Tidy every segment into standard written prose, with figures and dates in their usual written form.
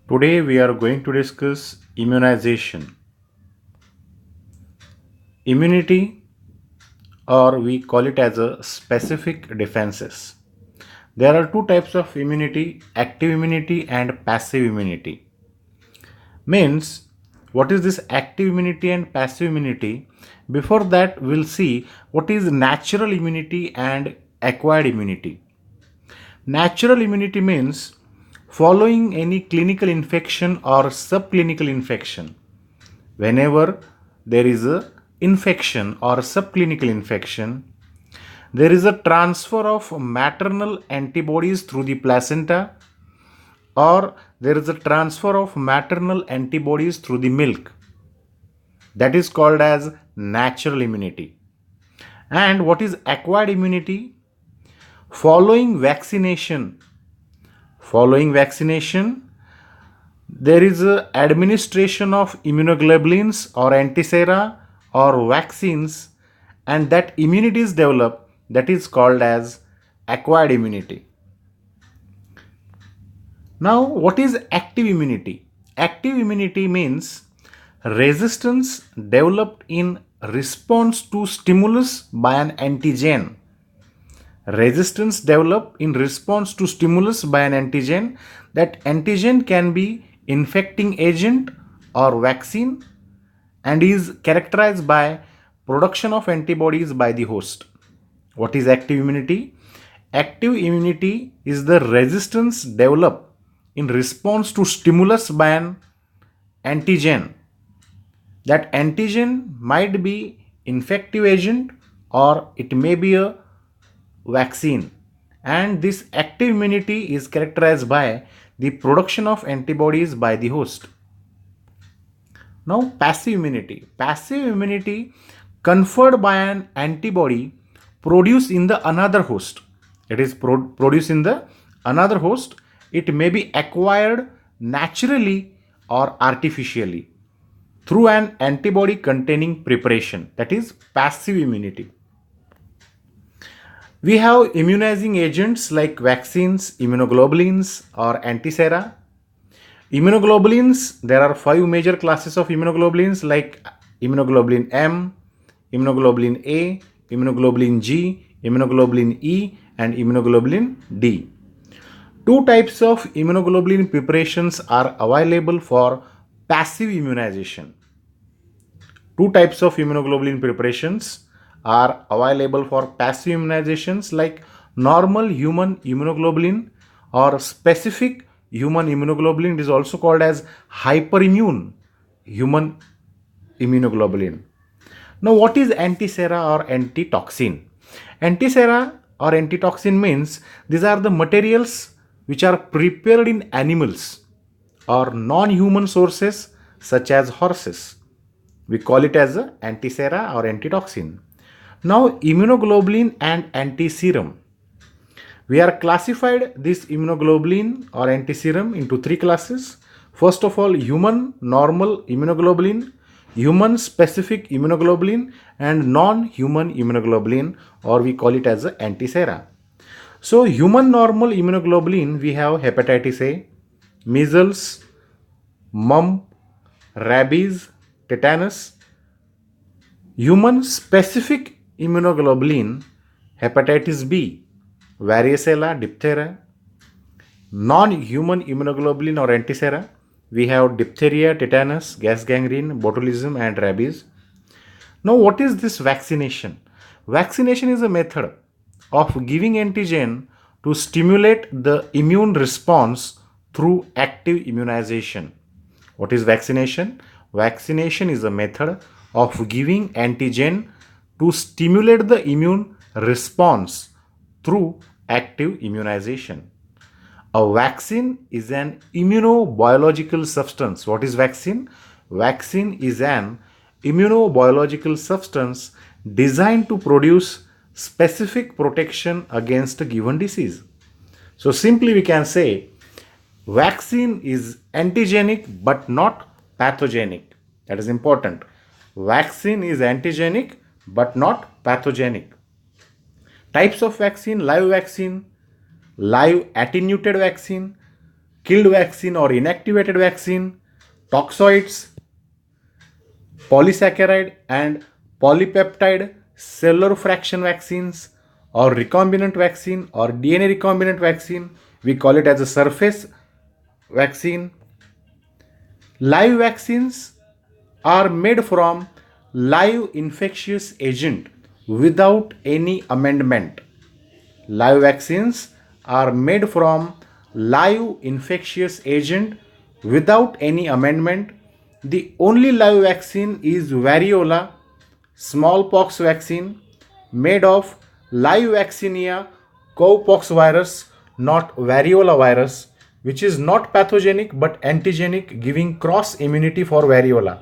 Today we are going to discuss immunization. Immunity, or we call it as a specific defenses. There are two types of immunity, active immunity and passive immunity. Means, what is this active immunity and passive immunity? Before that, we'll see what is natural immunity and acquired immunity. Natural immunity means following any clinical infection or subclinical infection. Whenever there is a infection or subclinical infection, there is a transfer of maternal antibodies through the placenta, or there is a transfer of maternal antibodies through the milk. That is called as natural immunity. And what is acquired immunity? Following vaccination. Following vaccination, there is a administration of immunoglobulins or antisera or vaccines, and that immunity is developed, that is called as acquired immunity. Now, what is active immunity? Active immunity means resistance developed in response to stimulus by an antigen. Resistance developed in response to stimulus by an antigen. That antigen can be infecting agent or vaccine and is characterized by production of antibodies by the host. What is active immunity? Active immunity is the resistance developed in response to stimulus by an antigen. That antigen might be infective agent or it may be a vaccine, and this active immunity is characterized by the production of antibodies by the host. Now, passive immunity. Passive immunity conferred by an antibody produced in the another host. It is produced in the another host. It may be acquired naturally or artificially through an antibody containing preparation. That is passive immunity. We have immunizing agents like vaccines, immunoglobulins, or antisera. Immunoglobulins, there are five major classes of immunoglobulins like immunoglobulin M, immunoglobulin A, immunoglobulin G, immunoglobulin E, and immunoglobulin D. Two types of immunoglobulin preparations are available for passive immunization. Two types of immunoglobulin preparations are available for passive immunizations like normal human immunoglobulin or specific human immunoglobulin. It is also called as hyperimmune human immunoglobulin. Now, what is antisera or antitoxin? Antisera or antitoxin means these are the materials which are prepared in animals or non-human sources such as horses. We call it as a antisera or antitoxin. Now, immunoglobulin and antiserum. We are classified this immunoglobulin or antiserum into three classes. First of all, human normal immunoglobulin, human specific immunoglobulin, and non-human immunoglobulin, or we call it as a antisera. So, human normal immunoglobulin, we have hepatitis A, measles, mumps, rabies, tetanus. Human specific immunoglobulin, hepatitis B, varicella, diphtheria. Non-human immunoglobulin or antisera, we have diphtheria, tetanus, gas gangrene, botulism, and rabies. Now, what is this vaccination? Vaccination is a method of giving antigen to stimulate the immune response through active immunization. What is vaccination? Vaccination is a method of giving antigen to stimulate the immune response through active immunization. A vaccine is an immunobiological substance. What is vaccine? Vaccine is an immunobiological substance designed to produce specific protection against a given disease. So simply we can say vaccine is antigenic but not pathogenic. That is important. Vaccine is antigenic but not pathogenic. Types of vaccine: live attenuated vaccine, killed vaccine or inactivated vaccine, toxoids, polysaccharide and polypeptide cellular fraction vaccines, or recombinant vaccine or DNA recombinant vaccine. We call it as a surface vaccine. Live vaccines are made from live infectious agent without any amendment. Live vaccines are made from live infectious agent without any amendment. The only live vaccine is variola smallpox vaccine made of live vaccinia cowpox virus, not variola virus, which is not pathogenic but antigenic, giving cross immunity for variola.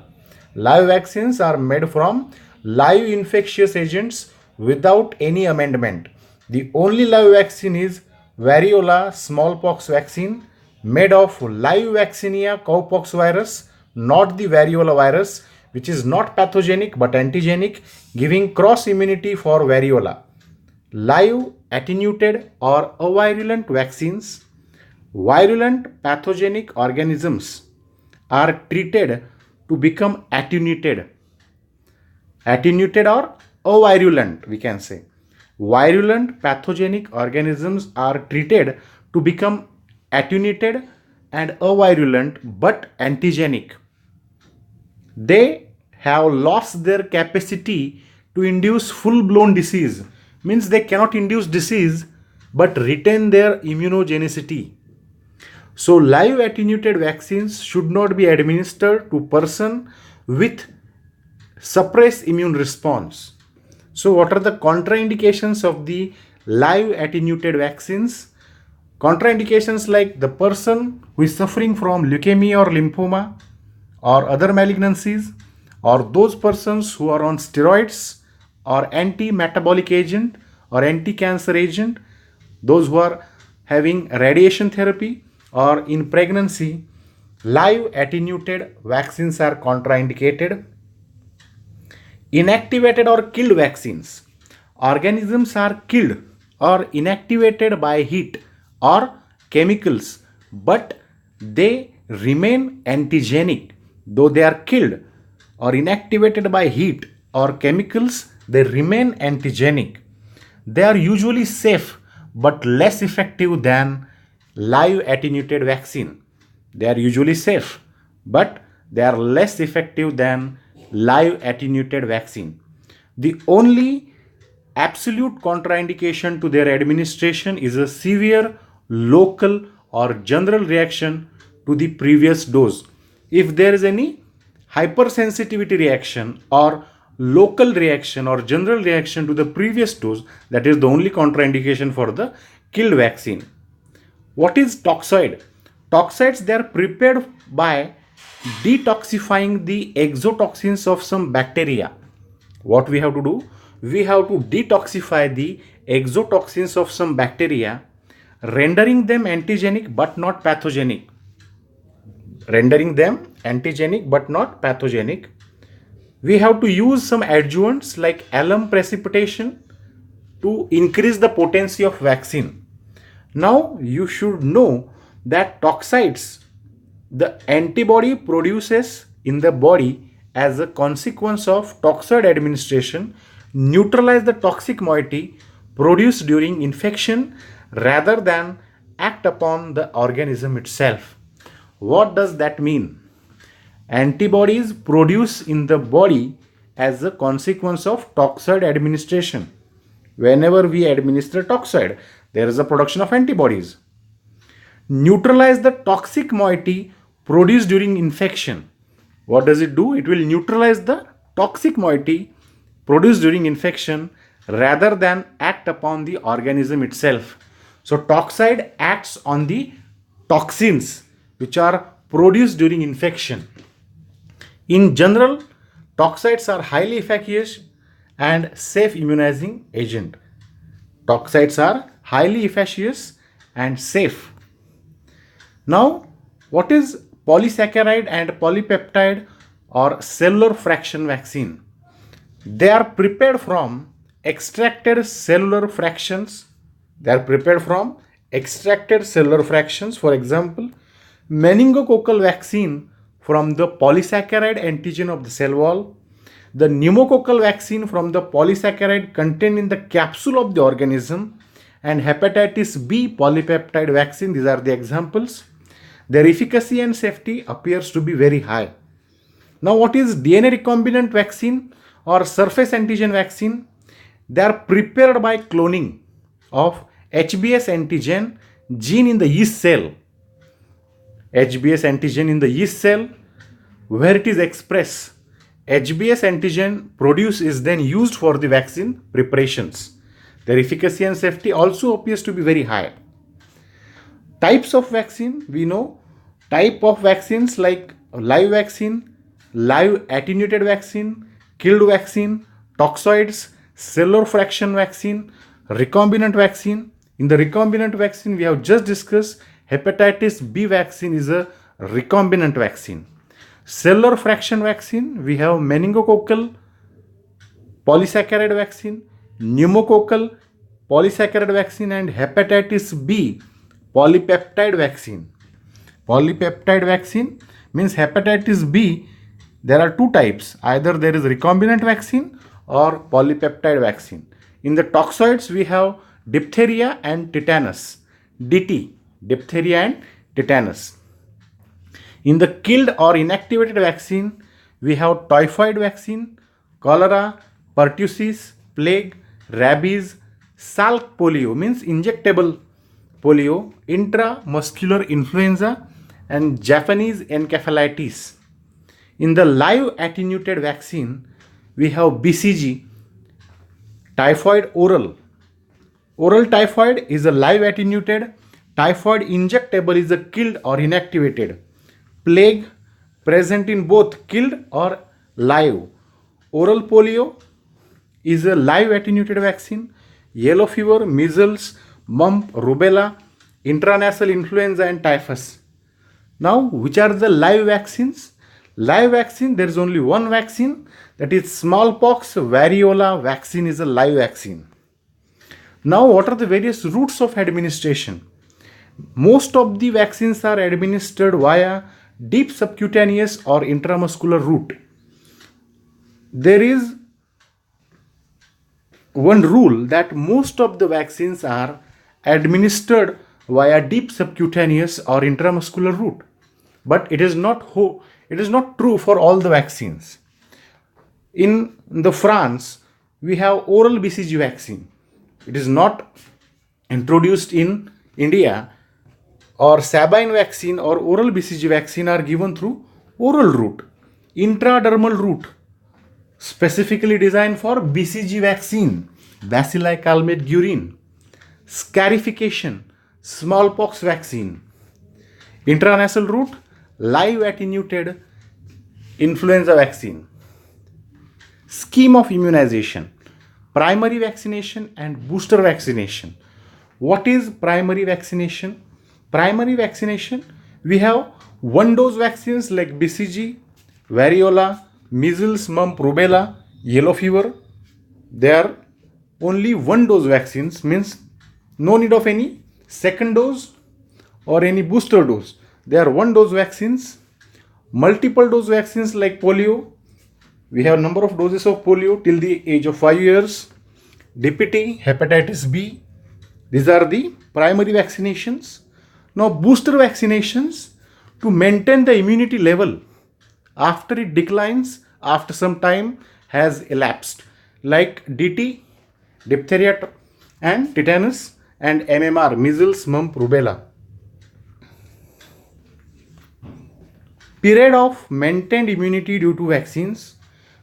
Live vaccines are made from live infectious agents without any amendment. The only live vaccine is variola smallpox vaccine made of live vaccinia cowpox virus, not the variola virus, which is not pathogenic but antigenic, giving cross immunity for variola. Live attenuated or avirulent vaccines. Virulent pathogenic organisms are treated to become attenuated or avirulent, we can say. Virulent pathogenic organisms are treated to become attenuated and avirulent but antigenic. They have lost their capacity to induce full blown disease, means they cannot induce disease but retain their immunogenicity. So live attenuated vaccines should not be administered to person with suppressed immune response. So what are the contraindications of the live attenuated vaccines? Contraindications like the person who is suffering from leukemia or lymphoma or other malignancies, or those persons who are on steroids or anti-metabolic agent or anti-cancer agent, those who are having radiation therapy or in pregnancy. Live attenuated vaccines are contraindicated. Inactivated or killed vaccines. Organisms are killed or inactivated by heat or chemicals, but they remain antigenic. Though they are killed or inactivated by heat or chemicals, they remain antigenic. They are usually safe but less effective than live attenuated vaccine. They are usually safe, but they are less effective than live attenuated vaccine. The only absolute contraindication to their administration is a severe local or general reaction to the previous dose. If there is any hypersensitivity reaction or local reaction or general reaction to the previous dose, that is the only contraindication for the killed vaccine. What is toxoid? Toxoids, they are prepared by detoxifying the exotoxins of some bacteria. What we have to do? We have to detoxify the exotoxins of some bacteria, rendering them antigenic but not pathogenic. Rendering them antigenic but not pathogenic. We have to use some adjuvants like alum precipitation to increase the potency of vaccine. Now you should know that toxoids, the antibody produces in the body as a consequence of toxoid administration, neutralize the toxic moiety produced during infection rather than act upon the organism itself. What does that mean? Antibodies produced in the body as a consequence of toxoid administration. Whenever we administer toxoid, there is a production of antibodies. Neutralize the toxic moiety produced during infection. What does it do? It will neutralize the toxic moiety produced during infection rather than act upon the organism itself. So toxoid acts on the toxins which are produced during infection. In general, toxoids are highly efficacious and safe immunizing agent. Toxoids are highly efficacious and safe. Now, what is polysaccharide and polypeptide or cellular fraction vaccine? They are prepared from extracted cellular fractions. They are prepared from extracted cellular fractions. For example, meningococcal vaccine from the polysaccharide antigen of the cell wall, the pneumococcal vaccine from the polysaccharide contained in the capsule of the organism, and hepatitis B polypeptide vaccine. These are the examples. Their efficacy and safety appears to be very high. Now, what is DNA recombinant vaccine or surface antigen vaccine? They are prepared by cloning of HBs antigen gene in the yeast cell. HBs antigen in the yeast cell, where it is expressed. HBs antigen produced is then used for the vaccine preparations. Their efficacy and safety also appears to be very high. Types of vaccine, we know type of vaccines like live vaccine, live attenuated vaccine, killed vaccine, toxoids, cellular fraction vaccine, recombinant vaccine. In the recombinant vaccine, we have just discussed hepatitis B vaccine is a recombinant vaccine. Cellular fraction vaccine, we have meningococcal polysaccharide vaccine, pneumococcal polysaccharide vaccine, and hepatitis B polypeptide vaccine. Polypeptide vaccine means hepatitis B, there are two types. Either there is recombinant vaccine or polypeptide vaccine. In the toxoids, we have diphtheria and tetanus. DT, diphtheria and tetanus. In the killed or inactivated vaccine, we have typhoid vaccine, cholera, pertussis, plague, rabies, Salk polio means injectable polio, intramuscular influenza, and Japanese encephalitis. In the live attenuated vaccine, we have BCG, typhoid oral. Oral typhoid is a live attenuated, typhoid injectable is a killed or inactivated. Plague present in both killed or live. Oral polio is a live attenuated vaccine. Yellow fever, measles, mumps, rubella, intranasal influenza, and typhus. Now, which are the live vaccines? Live vaccine, there is only one vaccine, that is smallpox variola vaccine is a live vaccine. Now, what are the various routes of administration? Most of the vaccines are administered via deep subcutaneous or intramuscular route. There is one rule that most of the vaccines are administered via deep subcutaneous or intramuscular route, but it is not true for all the vaccines. In the France, we have oral BCG vaccine. It is not introduced in India, or Sabine vaccine or oral BCG vaccine are given through oral route, intradermal route, specifically designed for BCG vaccine, Bacilli calmette guerin, scarification, smallpox vaccine, intranasal route, live attenuated influenza vaccine. Scheme of immunization, primary vaccination and booster vaccination. What is primary vaccination? Primary vaccination, we have one dose vaccines like BCG, variola, measles, mumps, rubella, yellow fever. They are only one dose vaccines, means no need of any second dose or any booster dose. They are one dose vaccines. Multiple dose vaccines like polio, we have number of doses of polio till the age of 5 years. DPT, hepatitis B, these are the primary vaccinations. Now, booster vaccinations to maintain the immunity level after it declines, after some time has elapsed, like DT, diphtheria and tetanus, and MMR, measles, mumps, rubella. Period of maintained immunity due to vaccines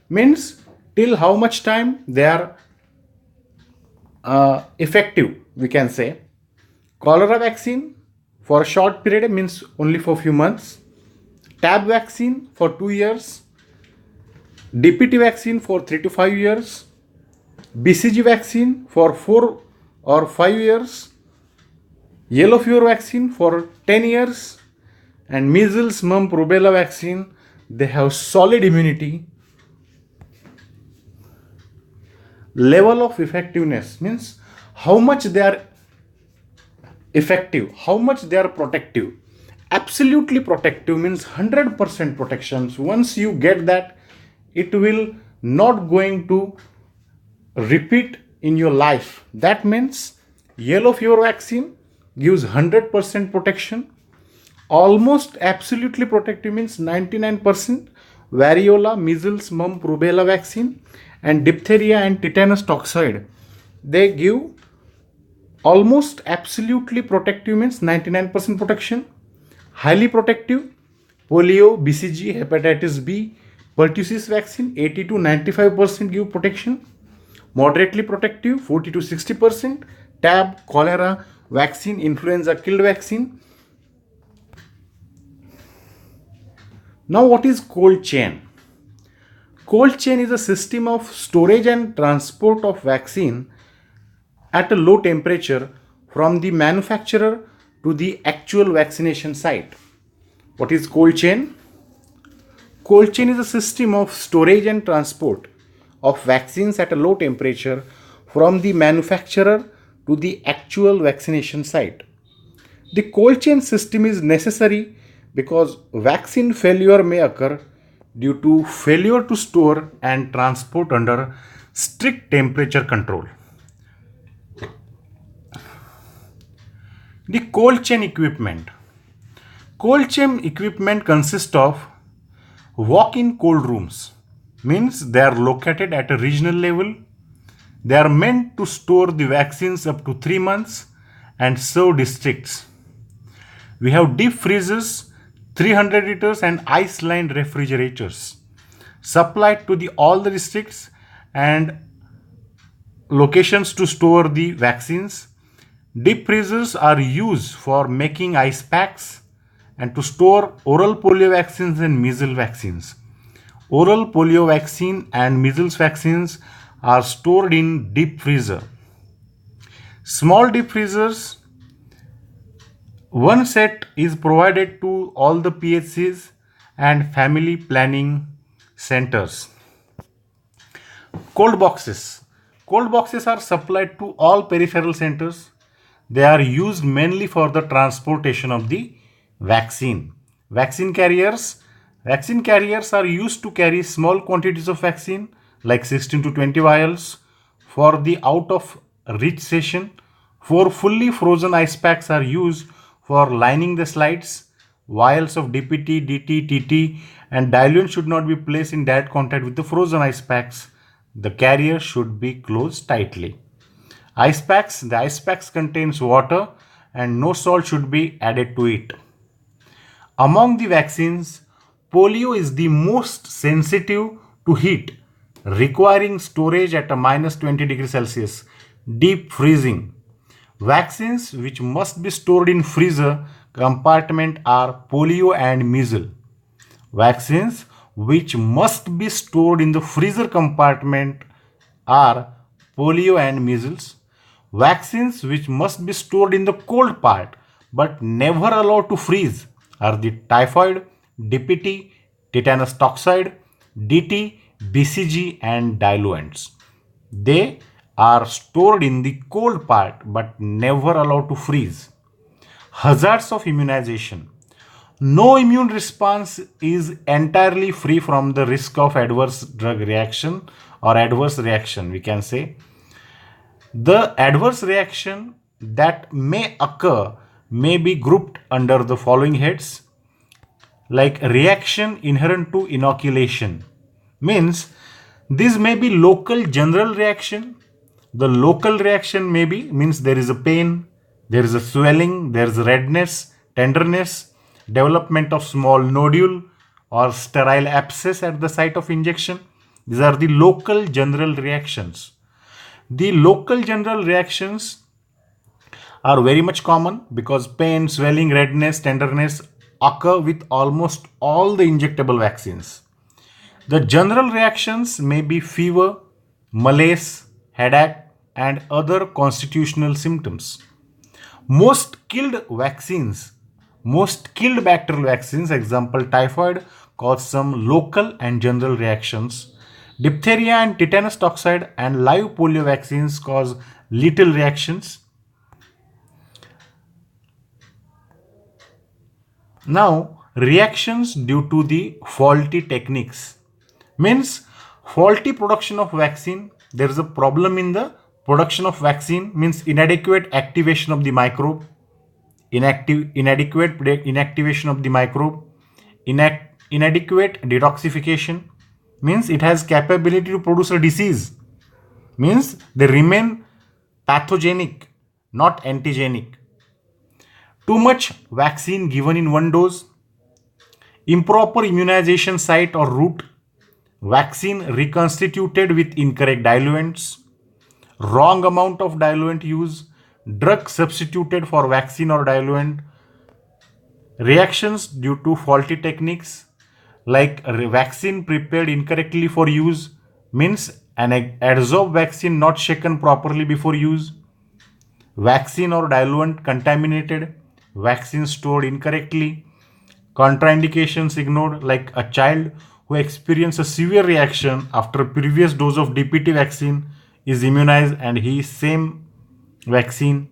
means till how much time they are effective, we can say. Cholera vaccine for a short period means only for few months. TAB vaccine for 2 years. DPT vaccine for 3 to 5 years. BCG vaccine for 4 or 5 years. Yellow fever vaccine for 10 years. And measles, mumps, rubella vaccine, they have solid immunity. Level of effectiveness means how much they are effective, how much they are protective. Absolutely protective means 100% protections. Once you get that, it will not going to repeat in your life. That means yellow fever vaccine gives 100% protection. Almost absolutely protective means 99%. Variola, measles, mumps, rubella vaccine and diphtheria and tetanus toxoid, they give almost absolutely protective means 99% protection. Highly protective, polio, BCG, hepatitis B, pertussis vaccine 80 to 95% give protection. Moderately protective 40 to 60%. TAB, cholera vaccine, influenza killed vaccine. Now, what is cold chain? Cold chain is a system of storage and transport of vaccine at a low temperature from the manufacturer to the actual vaccination site. What is cold chain? Cold chain is a system of storage and transport of vaccines at a low temperature from the manufacturer to the actual vaccination site. The cold chain system is necessary because vaccine failure may occur due to failure to store and transport under strict temperature control. The cold chain equipment. Cold chain equipment consists of walk-in cold rooms, means they are located at a regional level. They are meant to store the vaccines up to 3 months and serve districts. We have deep freezers, 300 liters and ice-lined refrigerators supplied to all the districts and locations to store the vaccines. Deep freezers are used for making ice packs and to store oral polio vaccines and measles vaccines. Oral polio vaccine and measles vaccines are stored in deep freezer. Small deep freezers, one set is provided to all the PHCs and family planning centers. Cold boxes. Cold boxes are supplied to all peripheral centers. They are used mainly for the transportation of the vaccine. Vaccine carriers. Vaccine carriers are used to carry small quantities of vaccine like 16 to 20 vials for the out of reach session. 4 fully frozen ice packs are used for lining the slides. Vials of DPT, DT, TT and diluent should not be placed in direct contact with the frozen ice packs. The carrier should be closed tightly. Ice packs. The ice packs contains water and no salt should be added to it. Among the vaccines, polio is the most sensitive to heat, requiring storage at a minus 20 degrees Celsius, deep freezing. Vaccines which must be stored in freezer compartment are polio and measles. Vaccines which must be stored in the freezer compartment are polio and measles. Vaccines which must be stored in the cold part but never allowed to freeze are the typhoid, DPT, tetanus toxoid, DT, BCG and diluents. They are stored in the cold part but never allowed to freeze. Hazards of immunization. No immune response is entirely free from the risk of adverse drug reaction or adverse reaction, we can say. The adverse reaction that may occur may be grouped under the following heads, like reaction inherent to inoculation. Means this may be local general reaction. The local reaction may be means there is a pain, there is a swelling, there is redness, tenderness, development of small nodule or sterile abscess at the site of injection. These are the local general reactions. The local general reactions are very much common because pain, swelling, redness, tenderness occur with almost all the injectable vaccines. The general reactions may be fever, malaise, headache, and other constitutional symptoms. Most killed vaccines, most killed bacterial vaccines, example typhoid, cause some local and general reactions. Diphtheria and tetanus toxoid and live polio vaccines cause little reactions. Now, reactions due to the faulty techniques means faulty production of vaccine. There is a problem in the production of vaccine, means inadequate activation of the microbe, inadequate inactivation of the microbe, inadequate detoxification, means it has capability to produce a disease, means they remain pathogenic, not antigenic. Too much vaccine given in one dose, improper immunization site or route, vaccine reconstituted with incorrect diluents, wrong amount of diluent use, drug substituted for vaccine or diluent, reactions due to faulty techniques like vaccine prepared incorrectly for use, means an adsorbed vaccine not shaken properly before use, vaccine or diluent contaminated, vaccine stored incorrectly, contraindications ignored, like a child who experienced a severe reaction after a previous dose of DPT vaccine is immunized and he same vaccine.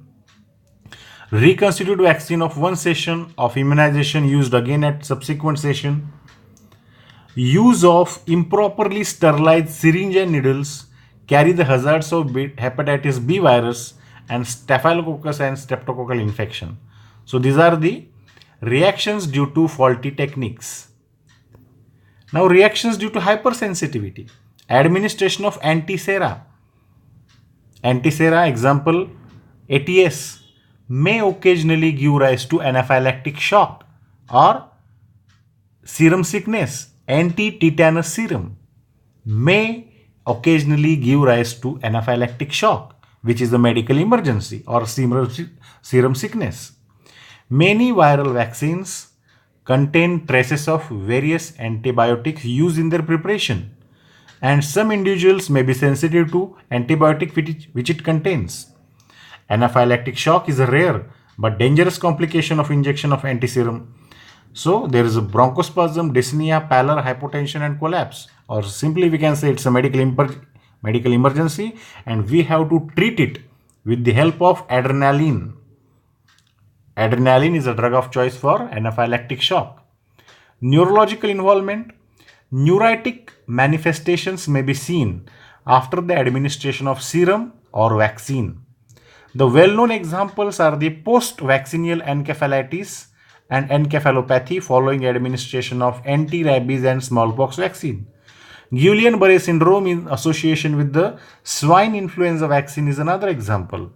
Reconstituted vaccine of one session of immunization used again at subsequent session. Use of improperly sterilized syringe and needles carry the hazards of hepatitis B virus and staphylococcus and streptococcal infection. So these are the reactions due to faulty techniques. Now, reactions due to hypersensitivity. Administration of antisera. Antisera, example ATS, may occasionally give rise to anaphylactic shock or serum sickness. Anti-tetanus serum may occasionally give rise to anaphylactic shock, which is a medical emergency, or serum sickness. Many viral vaccines contain traces of various antibiotics used in their preparation, and some individuals may be sensitive to antibiotic which it contains. Anaphylactic shock is a rare but dangerous complication of injection of antiserum. So there is a bronchospasm, dyspnea, pallor, hypotension and collapse, or simply we can say it's a medical emergency and we have to treat it with the help of adrenaline. Adrenaline is a drug of choice for anaphylactic shock. Neurological involvement. Neuritic manifestations may be seen after the administration of serum or vaccine. The well-known examples are the post-vaccinal encephalitis and encephalopathy following administration of anti-rabies and smallpox vaccine. Guillain-Barré syndrome in association with the swine influenza vaccine is another example.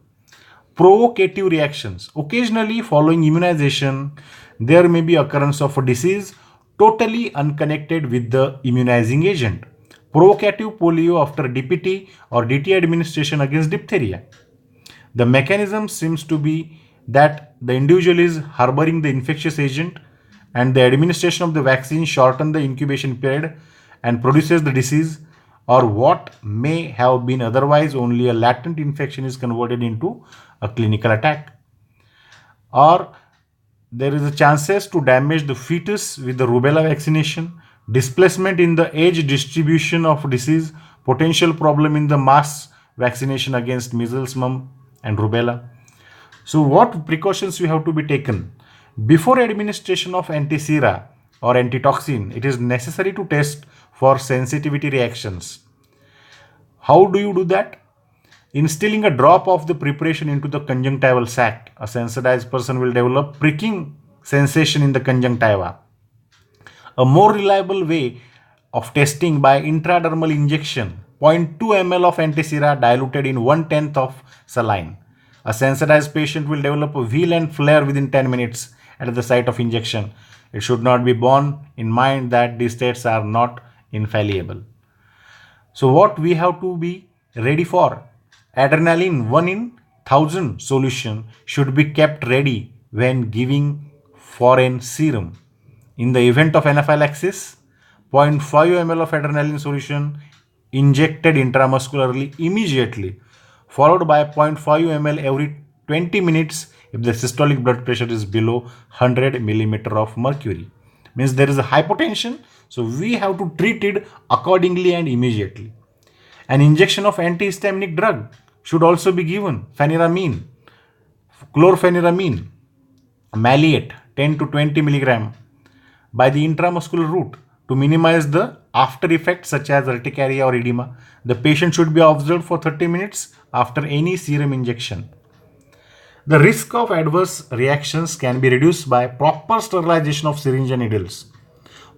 Provocative reactions. Occasionally, following immunization, there may be occurrence of a disease totally unconnected with the immunizing agent. Provocative polio after DPT or DT administration against diphtheria. The mechanism seems to be that the individual is harboring the infectious agent and the administration of the vaccine shortens the incubation period and produces the disease, or what may have been otherwise only a latent infection is converted into a clinical attack. Or there is a chances to damage the fetus with the rubella vaccination, displacement in the age distribution of disease, potential problem in the mass vaccination against measles, mumps and rubella. So what precautions we have to be taken? Before administration of antisera or antitoxin, it is necessary to test for sensitivity reactions. How do you do that? Instilling a drop of the preparation into the conjunctival sac, a sensitized person will develop pricking sensation in the conjunctiva. A more reliable way of testing by intradermal injection, 0.2 ml of antisera diluted in 1/10 of saline. A sensitized patient will develop a wheal and flare within 10 minutes at the site of injection. It should not be borne in mind that these states are not infallible. So what we have to be ready for? Adrenaline 1 in 1000 solution should be kept ready when giving foreign serum. In the event of anaphylaxis, 0.5 ml of adrenaline solution injected intramuscularly immediately, followed by 0.5 ml every 20 minutes if the systolic blood pressure is below 100 millimeter of mercury. Means there is a hypotension, so we have to treat it accordingly and immediately. An injection of antihistaminic drug should also be given, phenyramine, chlorpheniramine, maleate, 10 to 20 milligram by the intramuscular route to minimize the after effects such as urticaria or edema. The patient should be observed for 30 minutes after any serum injection. The risk of adverse reactions can be reduced by proper sterilization of syringe and needles,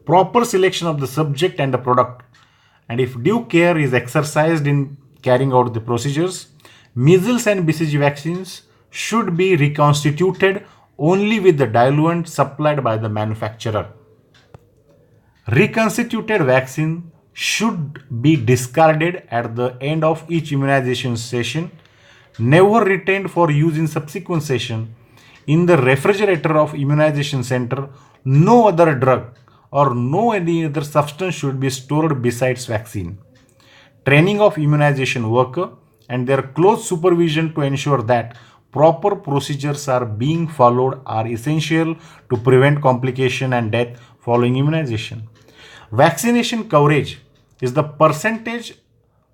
proper selection of the subject and the product, and if due care is exercised in carrying out the procedures, measles and BCG vaccines should be reconstituted only with the diluent supplied by the manufacturer. Reconstituted vaccine should be discarded at the end of each immunization session, never retained for use in subsequent session. In the refrigerator of immunization center, no other drug or no any other substance should be stored besides vaccine. Training of immunization worker and their close supervision to ensure that proper procedures are being followed are essential to prevent complication and death following immunization. Vaccination coverage is the percentage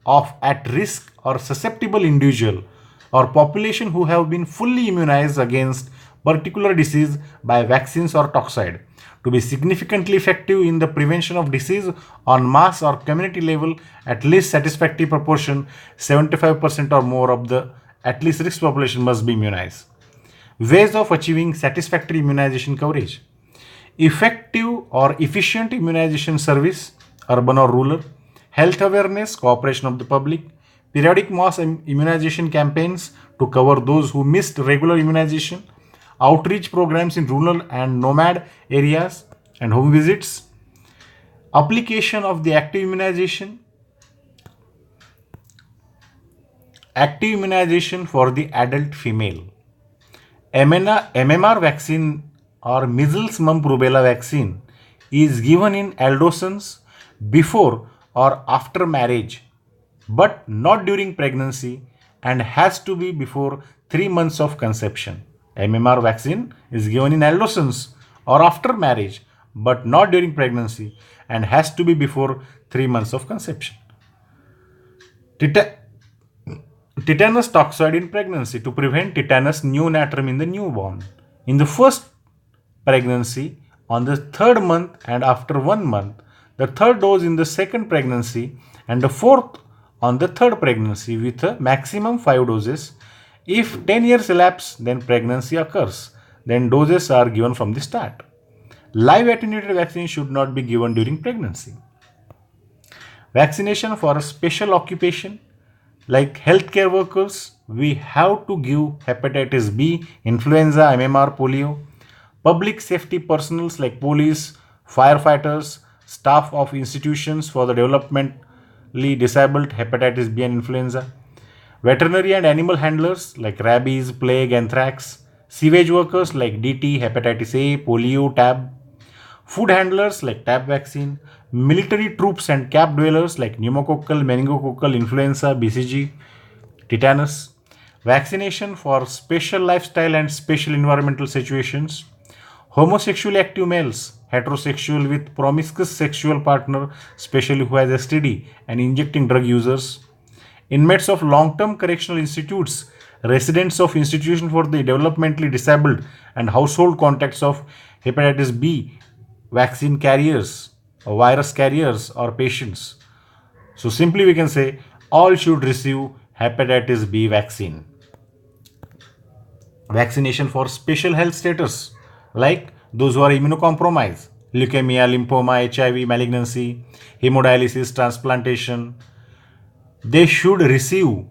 of at risk or susceptible individual or population who have been fully immunized against particular disease by vaccines or toxoid to be significantly effective in the prevention of disease on mass or community level. At least satisfactory proportion 75% or more of the at least risk population must be immunized. Ways of achieving satisfactory immunization coverage: effective or efficient immunization service, urban or rural, health awareness, cooperation of the public, periodic mass immunization campaigns to cover those who missed regular immunization, outreach programs in rural and nomad areas, and home visits, application of the active immunization for the adult female. MMR vaccine or measles mumps rubella vaccine is given in adolescents before or after marriage, but not during pregnancy, and has to be before 3 months of conception. MMR vaccine is given in adolescents or after marriage, but not during pregnancy, and has to be before 3 months of conception. Tetanus toxoid in pregnancy to prevent tetanus neonatal in the newborn. In the first pregnancy, on the 3rd month and after 1 month, the 3rd dose in the 2nd pregnancy, and the 4th on the 3rd pregnancy with a maximum 5 doses. If 10 years elapse, then pregnancy occurs. Then doses are given from the start. Live attenuated vaccine should not be given during pregnancy. Vaccination for a special occupation like healthcare workers, we have to give hepatitis B, influenza, MMR, polio. Public safety personnel like police, firefighters, staff of institutions for the developmentally disabled, hepatitis B and influenza. Veterinary and animal handlers like rabies, plague, anthrax. Sewage workers like DT, hepatitis A, polio, TB. Food handlers like TB vaccine. Military troops and camp dwellers like pneumococcal, meningococcal, influenza, BCG, tetanus. Vaccination for special lifestyle and special environmental situations. Homosexually active males, heterosexual with promiscuous sexual partner, especially who has STD, and injecting drug users. Inmates of long-term correctional institutes, residents of institutions for the developmentally disabled, and household contacts of hepatitis B vaccine carriers, or virus carriers, or patients. So simply we can say all should receive hepatitis B vaccine. Vaccination for special health status like those who are immunocompromised, leukemia, lymphoma, HIV, malignancy, hemodialysis, transplantation. They should receive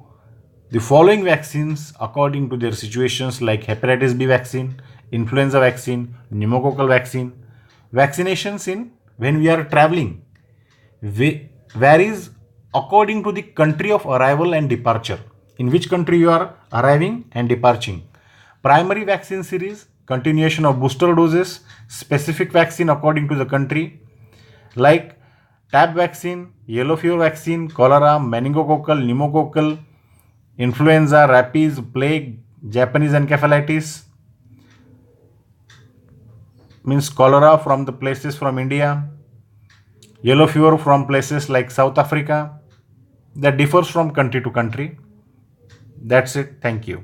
the following vaccines according to their situations like hepatitis B vaccine, influenza vaccine, pneumococcal vaccine. Vaccinations in when we are traveling varies according to the country of arrival and departure. In which country you are arriving and departing. Primary vaccine series, continuation of booster doses, specific vaccine according to the country like TB vaccine, yellow fever vaccine, cholera, meningococcal, pneumococcal, influenza, rabies, plague, Japanese encephalitis, means cholera from the places from India, yellow fever from places like South Africa. That differs from country to country. That's it. Thank you.